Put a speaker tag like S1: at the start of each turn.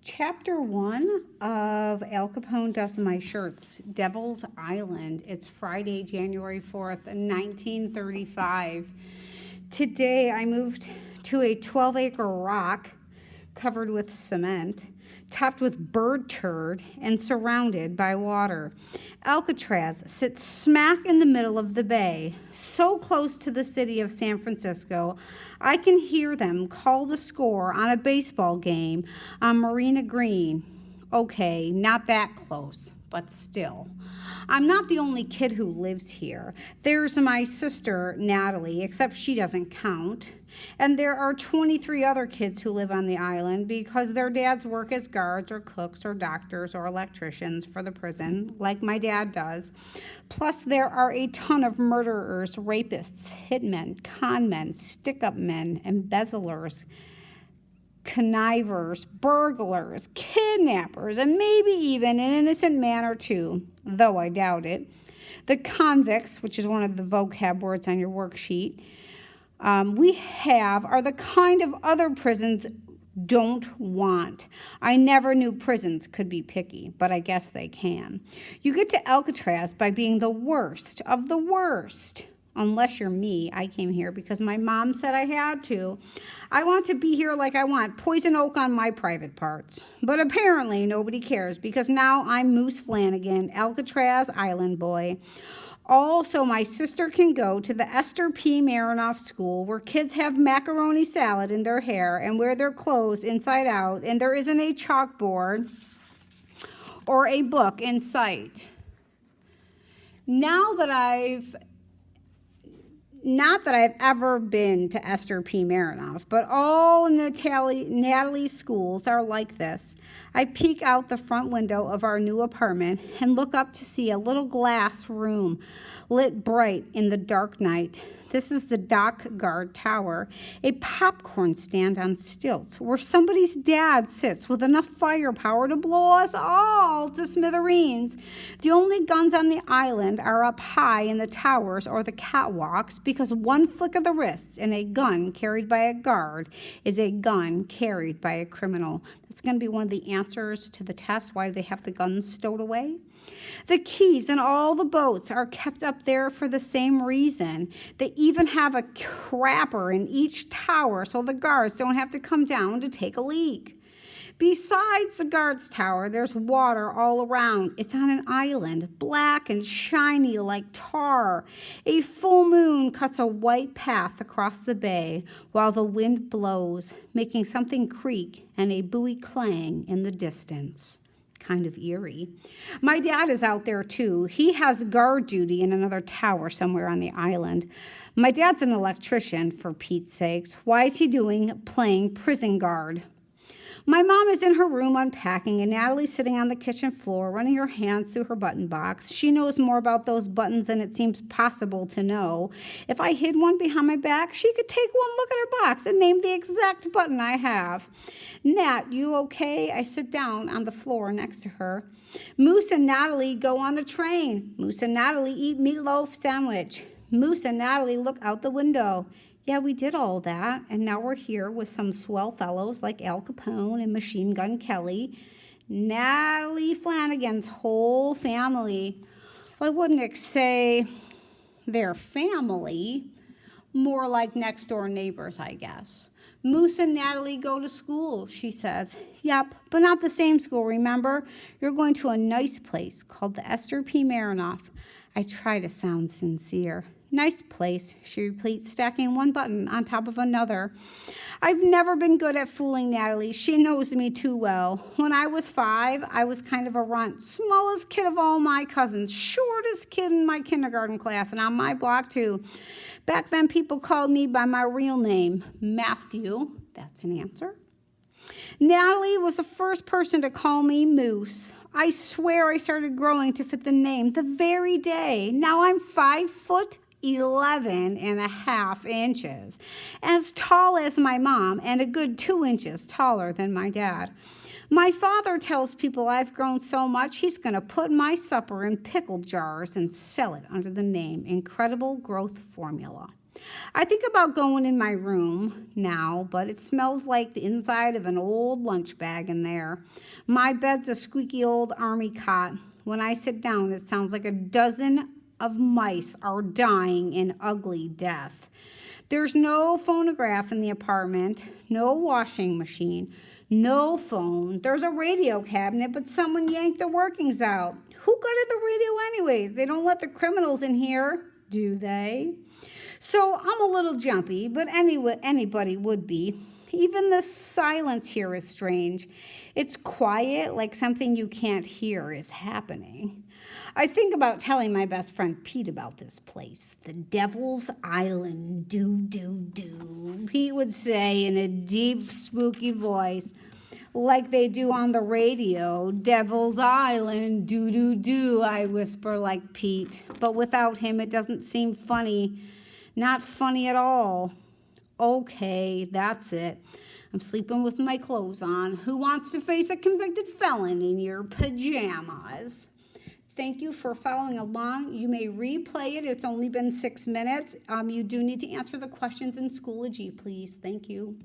S1: Chapter 1 of Al Capone Does My Shirts, Devil's Island. It's Friday, January 4th, 1935. Today I moved to a 12-acre rock covered with cement, topped with bird turd, and surrounded by water. Alcatraz sits smack in the middle of the bay, so close to the city of San Francisco, I can hear them call the score on a baseball game on Marina Green. Okay, not that close, but still. I'm not the only kid who lives here. There's my sister, Natalie, except she doesn't count. And there are 23 other kids who live on the island because their dads work as guards or cooks or doctors or electricians for the prison, like my dad does. Plus, there are a ton of murderers, rapists, hitmen, conmen, stick-up men, embezzlers, connivers, burglars, kidnappers, and maybe even an innocent man or two, though I doubt it. The convicts, which is one of the vocab words on your worksheet, we have are the kind of other prisons don't want. I never knew prisons could be picky, but I guess they can. You get to Alcatraz by being the worst of the worst. Unless you're me, I came here because my mom said I had to. I want to be here like I want poison oak on my private parts. But apparently nobody cares because now I'm Moose Flanagan, Alcatraz Island boy. Also, my sister can go to the Esther P. Marinoff School where kids have macaroni salad in their hair and wear their clothes inside out, and there isn't a chalkboard or a book in sight. Not that I've ever been to Esther P. Marinoff, but all Natalie's schools are like this. I peek out the front window of our new apartment and look up to see a little glass room lit bright in the dark night. This is the Dock Guard Tower, a popcorn stand on stilts where somebody's dad sits with enough firepower to blow us all to smithereens. The only guns on the island are up high in the towers or the catwalks because one flick of the wrists and a gun carried by a guard is a gun carried by a criminal. That's going to be one of the answers to the test. Why do they have the guns stowed away? The keys and all the boats are kept up there for the same reason. They even have a crapper in each tower so the guards don't have to come down to take a leak. Besides the guards' tower, there's water all around. It's on an island, black and shiny like tar. A full moon cuts a white path across the bay while the wind blows, making something creak and a buoy clang in the distance. Kind of eerie. My dad is out there too. He has guard duty in another tower somewhere on the island. My dad's an electrician, for Pete's sakes. Why is he playing prison guard? My mom is in her room unpacking, and Natalie's sitting on the kitchen floor, running her hands through her button box. She knows more about those buttons than it seems possible to know. If I hid one behind my back, she could take one look at her box and name the exact button I have. Nat, you okay? I sit down on the floor next to her. Moose and Natalie go on a train. Moose and Natalie eat meatloaf sandwich. Moose and Natalie look out the window. Yeah, we did all that, and now we're here with some swell fellows like Al Capone and Machine Gun Kelly. Natalie Flanagan's whole family. Well, I wouldn't say their family, more like next-door neighbors, I guess. Moose and Natalie go to school, she says. Yep, but not the same school, remember? You're going to a nice place called the Esther P. Marinoff. I try to sound sincere. Nice place, she repeats, stacking one button on top of another. I've never been good at fooling Natalie. She knows me too well. When I was 5, I was kind of a runt, smallest kid of all my cousins, shortest kid in my kindergarten class, and on my block too. Back then, people called me by my real name, Matthew. That's an answer. Natalie was the first person to call me Moose. I swear I started growing to fit the name the very day. Now I'm 5'11.5 inches, as tall as my mom and a good 2 inches taller than my dad. My father tells people I've grown so much he's going to put my supper in pickle jars and sell it under the name Incredible Growth Formula. I think about going in my room now, but it smells like the inside of an old lunch bag in there. My bed's a squeaky old army cot. When I sit down, it sounds like a dozen of mice are dying an ugly death. There's no phonograph in the apartment, no washing machine, no phone. There's a radio cabinet, but someone yanked the workings out. Who gutted the radio anyways? They don't let the criminals in here, do they? So I'm a little jumpy, but anyway, anybody would be. Even the silence here is strange. It's quiet, like something you can't hear is happening. I think about telling my best friend Pete about this place. The Devil's Island, do. Pete would say in a deep, spooky voice, like they do on the radio. Devil's Island, do. I whisper like Pete. But without him, it doesn't seem funny. Not funny at all. Okay, that's it. I'm sleeping with my clothes on. Who wants to face a convicted felon in your pajamas? Thank you for following along. You may replay it. It's only been 6 minutes. You do need to answer the questions in Schoology, please. Thank you.